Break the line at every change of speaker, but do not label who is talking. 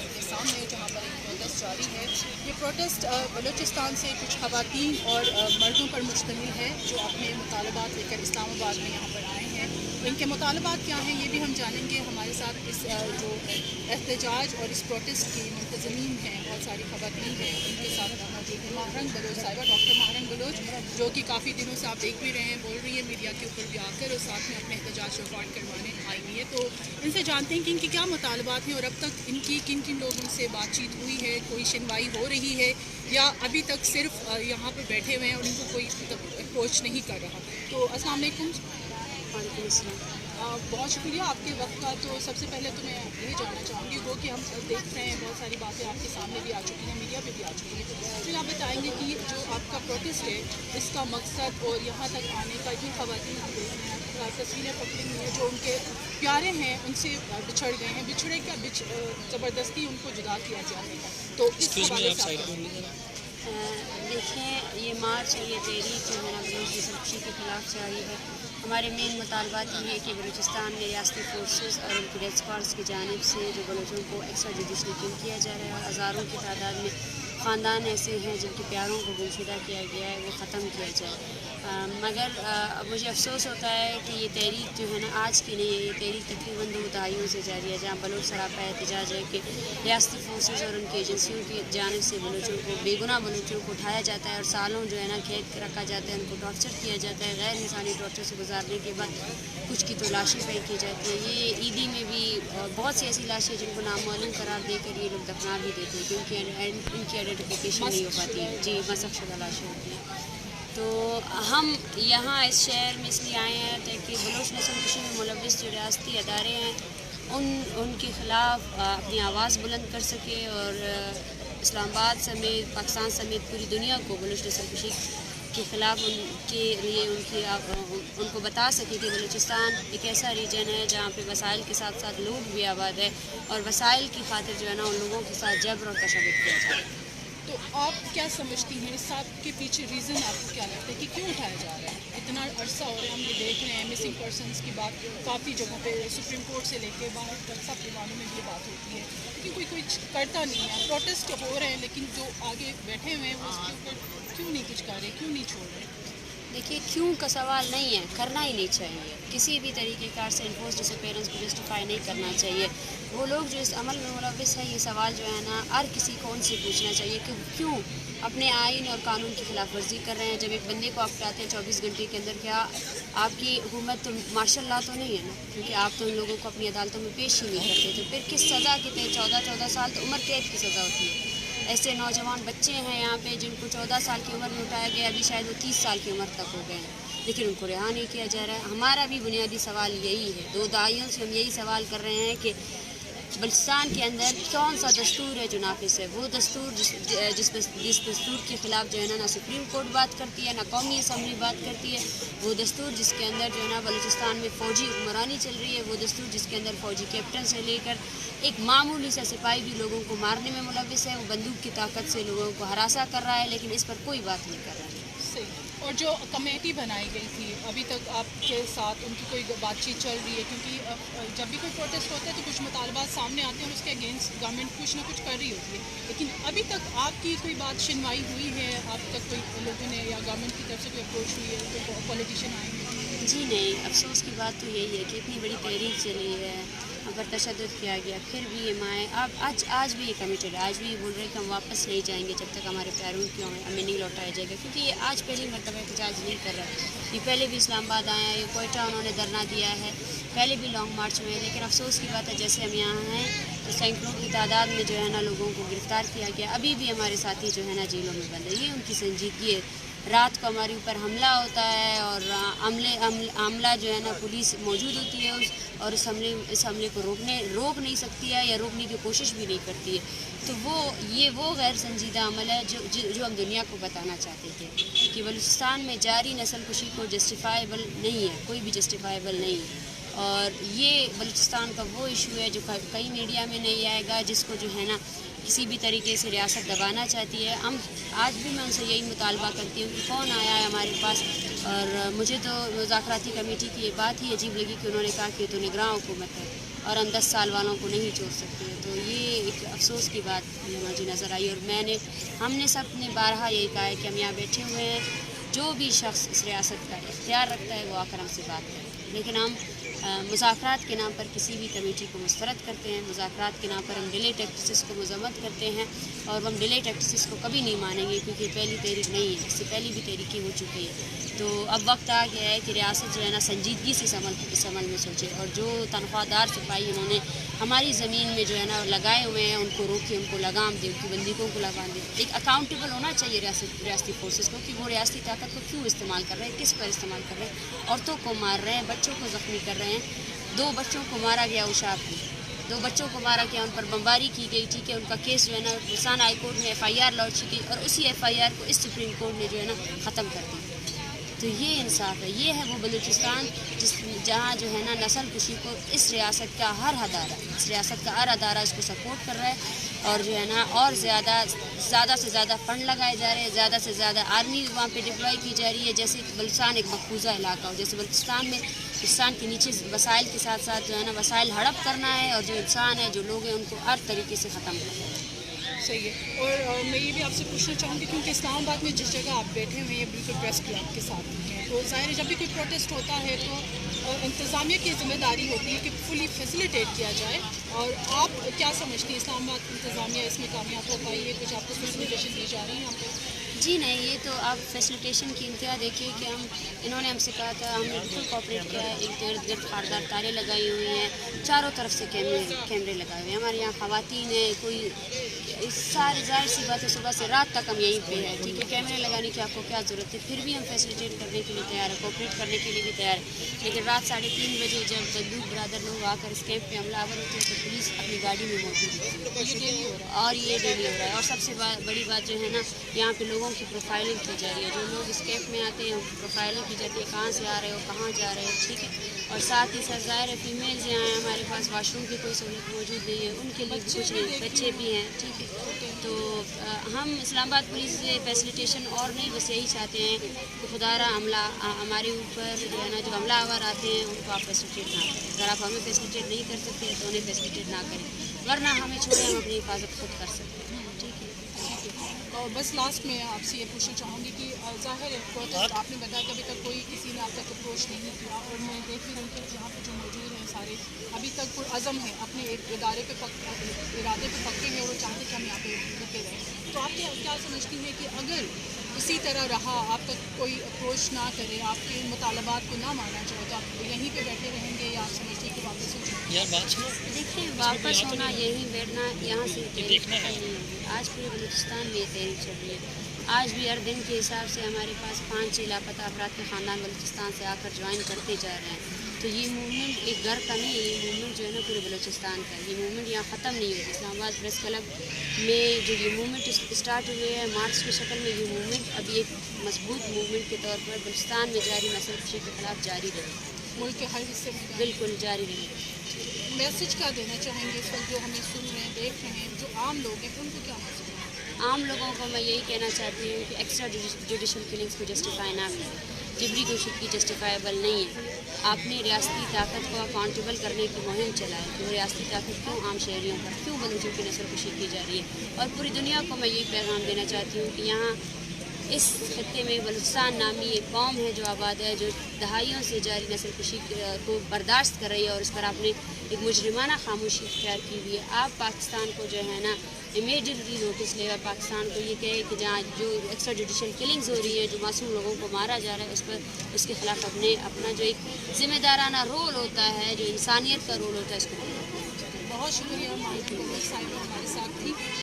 آپ کے سامنے جہاں پر ایک پروٹیسٹ جاری ہے. یہ پروٹیسٹ بلوچستان سے کچھ خواتین اور مردوں پر مشتمل ہے جو اپنے مطالبات لے کر اسلام آباد میں یہاں پر آئے ہیں. ان کے مطالبات کیا ہیں یہ بھی ہم جانیں گے. ہمارے ساتھ اس جو احتجاج اور اس پروٹیسٹ کی منتظمین ہیں, بہت ساری خواتین ہیں, ان کے ساتھ موجود ہیں ماہرنگ بلوچ صاحبہ, ڈاکٹر ماہرنگ بلوچ, جو کہ کافی دنوں سے آپ دیکھ بھی رہے ہیں, بول رہی ہے میڈیا کے اوپر بھی آ کر, اور ساتھ میں اپنے احتجاج ریکارڈ کروانے آئی ہوئی ہے. تو ان سے جانتے ہیں کہ ان کی کیا مطالبات ہیں اور اب تک ان کی کن کن لوگوں سے بات چیت ہوئی ہے, کوئی سنوائی ہو رہی ہے یا ابھی تک صرف یہاں پہ بیٹھے ہوئے ہیں اور ان کو کوئی اپروچ نہیں کر رہا. تو السلام علیکم.
وعلیکم السلام.
بہت شکریہ آپ کے وقت کا. تو سب سے پہلے تو میں یہی جاننا چاہوں گی وہ کہ ہم دیکھ رہے ہیں بہت ساری باتیں آپ کے سامنے بھی آ چکی ہیں, میڈیا پہ بھی آ چکی ہیں, تو آپ بتائیں گے کہ جو آپ کا پروٹیسٹ ہے اس کا مقصد اور یہاں تک آنے کا, یہ خواتین ہم دیکھ رہے ہیں تصویریں پکڑی ہوئی ہیں جو ان کے پیارے ہیں ان سے بچھڑ گئے ہیں, بچھڑے کیا زبردستی ان کو جدا کیا جائے ہے. تو اس حوالے سے
دیکھیں, یہ مارچ اور یہ تحریک جو ہے نا بلوچ نسل کے خلاف جاری ہے. ہمارے مین مطالبات یہ ہے کہ بلوچستان میں ریاستی فورسز اور ان کی ریڈ اسکواڈس کی جانب سے جو بلوچوں کو ایکسٹرا جوڈیشلی کل کیا جا رہا ہے اور ہزاروں کی تعداد میں خاندان ایسے ہیں جن کے پیاروں کو گمشدہ کیا گیا ہے, وہ ختم کیا جائے. مگر مجھے افسوس ہوتا ہے کہ یہ تحریک جو ہے نا آج کی نہیں ہے, یہ تحریک تقریباً 2 دہائیوں سے جاری ہے, جہاں بلوچ سراپا احتجاج ہے کہ ریاستی فورسز اور ان کی ایجنسیوں کی جانب سے بلوچوں کو, بے گناہ بلوچوں کو اٹھایا جاتا ہے اور سالوں جو ہے نا قید رکھا جاتا ہے, ان کو ٹارچر کیا جاتا ہے. غیر انسانی ٹارچر سے گزارنے کے بعد کچھ کی تو لاشیں پھینکی جاتی ہیں. یہ عیدی میں بھی بہت سی ایسی لاشیں جن کو نامعلوم قرار دے کر یہ لوگ دفنا بھی دیتے ہیں کیونکہ ان کی آئیڈینٹیفیکیشن نہیں ہو پاتی ہے. جی, مسخ شدہ لاشیں ہوتی ہیں. تو ہم یہاں اس شہر میں اس لیے آئے ہیں تاکہ بلوچ نسل کشی میں ملوث جو ریاستی ادارے ہیں ان کے خلاف اپنی آواز بلند کر سکے اور اسلام آباد سمیت پاکستان سمیت پوری دنیا کو بلوچ نسل کشی کے خلاف ان کے لیے ان کو بتا سکے کہ بلوچستان ایک ایسا ریجن ہے جہاں پہ وسائل کے ساتھ ساتھ لوگ بھی آباد ہے, اور وسائل کی خاطر جو ہے نا ان لوگوں کے ساتھ جبر اور تشدد کیا جائے.
تو آپ کیا سمجھتی ہیں اس سب کے پیچھے ریزن آپ کو کیا لگتا ہے کہ کیوں اٹھایا جا رہا ہے؟ اتنا عرصہ ہو رہا ہے, ہم یہ دیکھ رہے ہیں مسنگ پرسنس کی بات کافی جگہوں پہ سپریم کورٹ سے لے کے باہر تک سب ایوانوں میں یہ بات ہوتی ہے کہ کوئی کرتا نہیں ہے. پروٹیسٹ ہو رہے ہیں لیکن جو آگے بیٹھے ہوئے ہیں وہ اس کے اوپر کیوں نہیں کچھ کر رہے, کیوں نہیں چھوڑ رہے؟
دیکھیے, کیوں کا سوال نہیں ہے, کرنا ہی نہیں چاہیے. کسی بھی طریقے کار سے انفورس ڈس اپیرنس کو جسٹیفائی نہیں کرنا چاہیے. وہ لوگ جو اس عمل میں ملوث ہے, یہ سوال جو ہے نا ہر کسی کو ان سے پوچھنا چاہیے کہ کیوں اپنے آئین اور قانون کی خلاف ورزی کر رہے ہیں. جب ایک بندے کو آپ کہتے ہیں 24 گھنٹے کے اندر, کیا آپ کی حکومت تو مارشل لا تو نہیں ہے نا, کیونکہ آپ تو ان لوگوں کو اپنی عدالتوں میں پیش ہی نہیں کرتے. تو پھر کس سزا کے تحت 14 سال تو عمر قید کی سزا ہوتی ہے. ایسے نوجوان بچے ہیں یہاں پہ جن کو 14 سال کی عمر میں اٹھایا گیا, ابھی شاید وہ 30 سال کی عمر تک ہو گئے ہیں, لیکن ان کو رہا نہیں کیا جا رہا ہے. ہمارا بھی بنیادی سوال یہی ہے, 2 دہائیوں سے ہم یہی سوال کر رہے ہیں کہ بلوچستان کے اندر کون سا دستور ہے جو نافذ ہے. وہ دستور جس دستور کے خلاف جو ہے نا سپریم کورٹ بات کرتی ہے, نہ قومی اسمبلی بات کرتی ہے. وہ دستور جس کے اندر جو ہے نا بلوچستان میں فوجی حکمرانی چل رہی ہے. وہ دستور جس کے اندر فوجی کیپٹن سے لے کر ایک معمولی سا سپاہی بھی لوگوں کو مارنے میں ملوث ہے. وہ بندوق کی طاقت سے لوگوں کو ہراساں کر رہا ہے, لیکن اس پر کوئی بات نہیں کر رہا ہے.
صحیح. اور جو کمیٹی بنائی گئی تھی, ابھی تک آپ کے ساتھ ان کی کوئی بات چیت چل رہی ہے؟ کیونکہ جب بھی کوئی پروٹیسٹ ہوتا ہے تو کچھ مطالبات سامنے آتے ہیں اور اس کے اگینسٹ گورنمنٹ کچھ نہ کچھ کر رہی ہوتی ہے, لیکن ابھی تک آپ کی کوئی بات سنوائی ہوئی ہے؟ آپ تک کوئی لوگوں نے یا گورنمنٹ کی طرف سے کوئی اپروچ ہوئی ہے, کوئی پولیٹیشین آئے ہیں؟
جی نہیں, افسوس کی بات تو یہی ہے کہ اتنی بڑی تحریک چلی ہے, ہم پر تشدد کیا گیا, پھر بھی یہ مائیں آج بھی یہ کمیٹڈ ہے. آج بھی یہ بول رہے ہیں کہ ہم واپس نہیں جائیں گے جب تک ہمارے پیروں کی ہمیں نہیں لوٹایا جائے گا. کیونکہ یہ آج پہلی مرتبہ احتجاج نہیں کر رہا ہے, یہ پہلے بھی اسلام آباد آئے ہیں, یہ کوئٹہ انہوں نے دھرنا دیا ہے, پہلے بھی لانگ مارچ میں. لیکن افسوس کی بات ہے جیسے ہم یہاں ہیں تو سینکڑوں کی تعداد میں جو ہے نا لوگوں کو گرفتار کیا گیا. ابھی بھی ہمارے ساتھی جو ہے نا جیلوں میں بند ہے. یہ ان کی سنجیدگی ہے. رات کو ہمارے اوپر حملہ ہوتا ہے اور عملہ جو ہے نا پولیس موجود ہوتی ہے اور اس حملے کو روک نہیں سکتی ہے یا روکنے کی کوشش بھی نہیں کرتی ہے. تو وہ غیر سنجیدہ عمل ہے جو ہم دنیا کو بتانا چاہتے تھے کہ بلوچستان میں جاری نسل کشی کو جسٹیفائیبل نہیں ہے, کوئی بھی جسٹیفائیبل نہیں ہے. اور یہ بلوچستان کا وہ ایشو ہے جو کئی میڈیا میں نہیں آئے گا, جس کو جو ہے نا کسی بھی طریقے سے ریاست دبانا چاہتی ہے. ہم آج بھی میں ان سے یہی مطالبہ کرتی ہوں کہ کون آیا ہے ہمارے پاس, اور مجھے تو مذاکراتی کمیٹی کی یہ بات ہی عجیب لگی کہ انہوں نے کہا کہ تو نگراں حکومت ہے اور ہم 10 سال والوں کو نہیں چھوڑ سکتے. تو یہ ایک افسوس کی بات مجھے نظر آئی، اور ہم نے سب نے بارہا یہی کہا ہے کہ ہم یہاں بیٹھے ہوئے ہیں، جو بھی شخص اس ریاست کا اختیار رکھتا ہے وہ آ کر ہم سے بات کرے، لیکن ہم مذاکرات کے نام پر کسی بھی کمیٹی کو مسترد کرتے ہیں، مذاکرات کے نام پر ہم ڈیلے ٹیکٹسز کو مذمت کرتے ہیں، اور ہم ڈیلے ٹیکٹسز کو کبھی نہیں مانیں گے، کیونکہ پہلی تحریک نہیں ہے، اس سے پہلی بھی تحریکیں ہو چکی ہیں۔ تو اب وقت آ گیا ہے کہ ریاست جو ہے نا سنجیدگی سے اس عمل میں سوچے، اور جو تنخواہ دار سپاہی انہوں نے ہماری زمین میں جو ہے نا لگائے ہوئے ہیں ان کو روکے، ان کو لگام دے، ان کی بندوقوں کو لگام دے۔ ایک اکاؤنٹیبل ہونا چاہیے ریاستی فورسز کو کہ وہ ریاستی طاقت کو کیوں استعمال کر رہے ہیں، کس پر استعمال کر رہے ہیں، عورتوں کو مار رہے ہیں، بچوں کو زخمی کر رہے ہیں۔ 2 بچوں کو مارا گیا اوشاپ میں، 2 بچوں کو مارا گیا، ان پر بمباری کی گئی، ٹھیک ہے، ان کا کیس جو ہے نا گلستان ہائی کورٹ میں FIR لانچ کی گئی، اور اسی FIR کو اس سپریم کورٹ نے جو ہے نا ختم کر دی۔ تو یہ انصاف ہے، یہ ہے وہ بلوچستان جہاں جو ہے نا نسل کشی کو اس ریاست کا ہر ادارہ اس کو سپورٹ کر رہا ہے، اور جو ہے نا اور زیادہ سے زیادہ فنڈ لگائے جا رہے ہیں، زیادہ سے زیادہ آرمی وہاں پہ ڈپلوائی کی جا رہی ہے، جیسے بلوچستان ایک مقبوضہ علاقہ ہو، جیسے بلوچستان کے نیچے وسائل کے ساتھ ساتھ جو ہے نا وسائل ہڑپ کرنا ہے، اور جو انسان ہے، جو لوگ ہیں، ان کو ہر طریقے سے ختم کرنا ہے۔
صحیح ہے، اور میں یہ بھی آپ سے پوچھنا چاہوں گی کیونکہ اسلام آباد میں جس جگہ آپ بیٹھے ہوئے ہیں بالکل پریس کلب کے ساتھ ہیں، تو ظاہر ہے جب بھی کوئی پروٹیسٹ ہوتا ہے تو انتظامیہ کی ذمہ داری ہوتی ہے کہ فلی فیسیلیٹیٹ کیا جائے، اور آپ کیا سمجھتی ہیں اسلام آباد انتظامیہ اس میں کامیاب ہو پائی ہے؟ کچھ آپ کو فیسیلیٹیشن دی جا رہی ہے یہاں پہ؟
جی نہیں، یہ تو آپ فیسیلیٹیشن کی انتہا دیکھیے کہ انہوں نے ہم سے کہا تھا، ہم نے بالکل کوآپریٹ کیا ہے، ایک ارد گرد خاردار تاریں لگائی ہوئی ہیں، چاروں طرف سے کیمرے لگائے ہوئے ہیں، ہمارے یہاں خواتین ہیں، کوئی ساری ظاہر سی بات ہے، صبح سے رات تک ہم یہیں پہ ہیں، ٹھیک ہے، کیمرے لگانے کی آپ کو کیا ضرورت ہے، پھر بھی ہم فیسیلیٹیٹ کرنے کے لیے تیار ہیں، کوآپریٹ کرنے کے لیے بھی تیار ہے، لیکن رات 3:30 بجے جب بندوق برادر لوگ آ کر اس کیمپ پہ حملہ آور ہوتے ہیں تو پولیس اپنی گاڑی میں موجود ہوتی ہے،
یہ ڈیلی ہو رہا ہے،
اور یہ ڈیلی ہو رہا ہے، اور سب سے بڑی بات جو ہے نا، یہاں پہ لوگوں کی پروفائلنگ کی جا رہی ہے، جو لوگ اس کیمپ میں آتے ہیں پروفائلنگ کی جاتی ہے، کہاں سے آ رہے ہو، کہاں جا رہے ہو، ٹھیک ہے، اور ساتھ ہی ساتھ ظاہر ہے فیمیلز یہاں ہیں، ہمارے پاس واش روم کی کوئی سہولت موجود نہیں ہے، ان کے لیے بھی کچھ نہیں، بچے بھی ہیں، ٹھیک ہے، تو ہم اسلام آباد پولیس سے فیسیلیٹیشن اور نہیں، بس یہی چاہتے ہیں کہ خدا را ہمارے اوپر جو ہے نا جو حملہ آور آتے ہیں ان کو آپ فیسیلیٹیٹ نہ کریں، اگر آپ ہمیں فیسیلیٹیٹ نہیں کر سکتے تو انہیں فیسیلیٹیٹ نہ کریں، ورنہ ہمیں چھوڑیں، ہم اپنی حفاظت خود کر سکتے ہیں، ٹھیک ہے۔
اور بس لاسٹ میں آپ سے یہ پوچھنا چاہوں گی کہ ظاہر ہے پروٹیسٹ آپ نے بتایا کہ ابھی تک کوئی کسی نے آپ تک اپروچ نہیں کیا، اور میں دیکھ بھی رہی ہوں کہ یہاں پہ جو موجود ہیں سارے ابھی تک پرعزم ہیں، اپنے ایک ارادے پہ پکے ہیں، اور وہ چاہتے کہ ہم یہاں پہ رکے رہیں، تو آپ کیا سمجھتی ہیں کہ اگر اسی طرح رہا، آپ تک کوئی اپروچ نہ کرے، آپ کے مطالبات کو نہ مانا جائے، تو آپ یہیں پہ بیٹھے رہیں گے یا آپ سمجھتے ہیں کہ واپس ہو جائیں؟
دیکھیں، واپس ہونا، یہیں بیٹھنا، یہاں سے تحریک ختم نہیں ہوگی، آج پورے بلوچستان میں یہ تحریک چل رہی ہے، آج بھی ہر دن کے حساب سے ہمارے پاس 5-6 لاپتہ افراد کے خاندان بلوچستان سے آ کر جوائن کرتے جا رہے ہیں، تو یہ موومنٹ ایک گھر کا نہیں ہے، یہ موومنٹ جو ہے نا پورے بلوچستان کا ہے، یہ موومنٹ یہاں ختم نہیں ہوگی۔ اسلام آباد پریس کلب میں جو یہ موومنٹ اسٹارٹ ہوئے ہے مارچ کی شکل میں، یہ موومنٹ ابھی ایک مضبوط موومنٹ کے طور پر بلوچستان میں جاری نسل کشی کے خلاف جاری رہے گا،
ملک کے ہر حصے میں
بالکل جاری رہے گا۔
میسج کیا دینا چاہیں گے اس وقت جو ہمیں سن رہے ہیں، دیکھ رہے ہیں، جو عام لوگ ہیں ان کو کیا میسج ہے؟
عام لوگوں کو میں یہی کہنا چاہتی ہوں کہ ایکسٹرا جوڈیشل کلنگس کو جسٹیفائی نہ کریں، جبری کوشش جسٹیفائیبل نہیں ہے، آپ نے ریاستی طاقت کو اکاؤنٹیبل کرنے کی مہم چلائی کہ وہ ریاستی طاقت کیوں عام شہریوں پر، کیوں بلوچوں کی نسل کشی کی جا رہی ہے، اور پوری دنیا کو میں یہی پیغام دینا چاہتی ہوں کہ یہاں اس خطے میں بلوچستان نامی ایک قوم ہے جو آباد ہے، جو دہائیوں سے جاری نسل کشی کو برداشت کر رہی ہے، اور اس پر آپ نے ایک مجرمانہ خاموشی اختیار کی ہوئی ہے۔ آپ پاکستان کو جو ہے نا امیڈیٹلی نوٹس لے گا، پاکستان کو یہ کہے کہ جہاں جو ایکسٹرا جوڈیشل کلنگز ہو رہی ہیں، جو معصوم لوگوں کو مارا جا رہا ہے، اس کے خلاف اپنا جو ایک ذمہ دارانہ رول ہوتا ہے، جو انسانیت کا رول ہوتا ہے، اس کو
بہت شکریہ ہمارے ساتھ تھی۔